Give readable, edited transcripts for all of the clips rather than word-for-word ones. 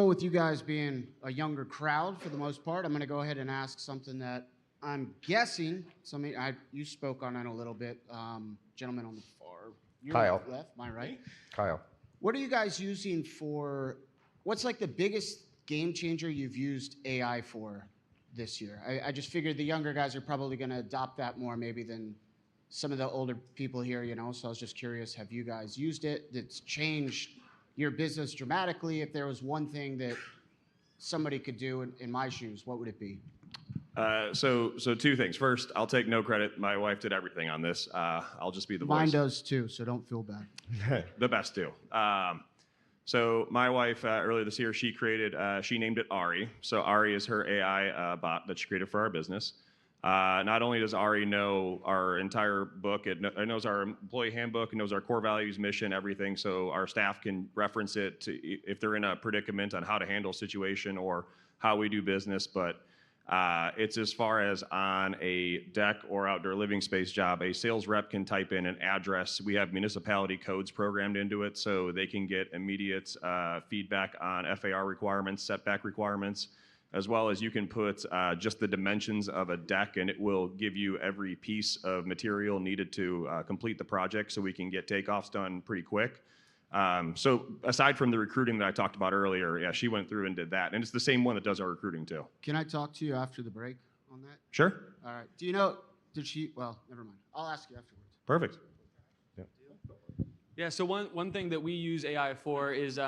With you guys being a younger crowd for the most part, I'm going to go ahead and ask something that I'm guessing you spoke on it a little bit. Gentleman on the far, your Kyle. left, my right. Kyle. What are you guys using for? What's like the biggest game changer you've used AI for this year? I just figured the younger guys are probably going to adopt that more maybe than some of the older people here, So I was just curious, have you guys used it? That's changed your business dramatically? If there was one thing that somebody could do in my shoes, what would it be? So two things. First, I'll take no credit. My wife did everything on this. I'll just be the voice. Mine does too, so don't feel bad. The best do. So my wife, earlier this year, she named it Ari. So Ari is her AI bot that she created for our business. Not only does Ari know our entire book, it knows our employee handbook, it knows our core values, mission, everything, so our staff can reference it if they're in a predicament on how to handle a situation or how we do business. But it's as far as on a deck or outdoor living space job, a sales rep can type in an address. We have municipality codes programmed into it so they can get immediate feedback on FAR requirements, setback requirements, as well as you can put just the dimensions of a deck, and it will give you every piece of material needed to complete the project so we can get takeoffs done pretty quick. So aside from the recruiting that I talked about earlier, yeah, she went through and did that. And it's the same one that does our recruiting too. Can I talk to you after the break on that? Sure. All right. Well, never mind. I'll ask you afterwards. Perfect. Yeah, so one thing that we use AI for is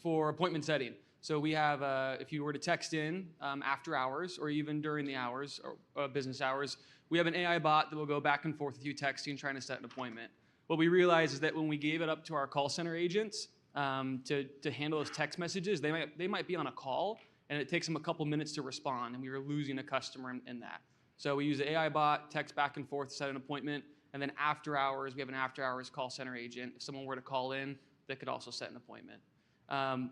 for appointment setting. So we have, if you were to text in after hours or even during the hours or business hours, we have an AI bot that will go back and forth with you texting, trying to set an appointment. What we realized is that when we gave it up to our call center agents to handle those text messages, they might be on a call and it takes them a couple minutes to respond, and we were losing a customer in that. So we use the AI bot, text back and forth, set an appointment, and then after hours, we have an after hours call center agent. If someone were to call in, they could also set an appointment. And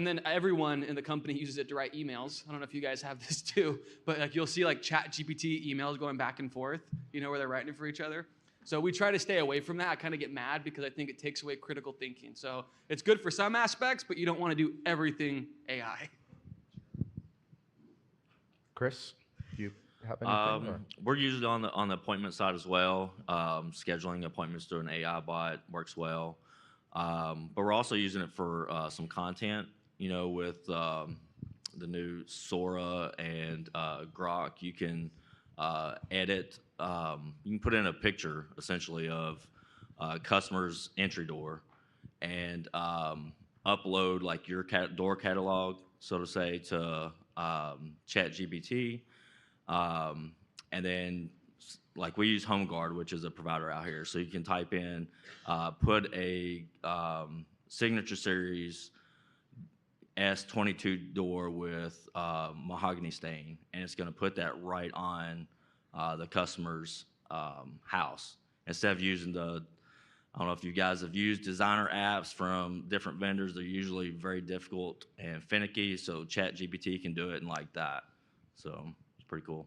then everyone in the company uses it to write emails. I don't know if you guys have this too, but like you'll see like ChatGPT emails going back and forth, where they're writing for each other. So we try to stay away from that. I kind of get mad because I think it takes away critical thinking. So it's good for some aspects, but you don't want to do everything AI. Chris, do you have anything? We're usually on the appointment side as well. Scheduling appointments through an AI bot works well. But we're also using it for some content, with the new Sora and Grok. You can edit, you can put in a picture essentially of customer's entry door and upload like your door catalog, so to say, to ChatGPT. And then like we use HomeGuard, which is a provider out here. So you can type in, put a Signature Series S22 door with mahogany stain, and it's going to put that right on the customer's house. Instead of using I don't know if you guys have used designer apps from different vendors. They're usually very difficult and finicky, so ChatGPT can do it and like that. So it's pretty cool.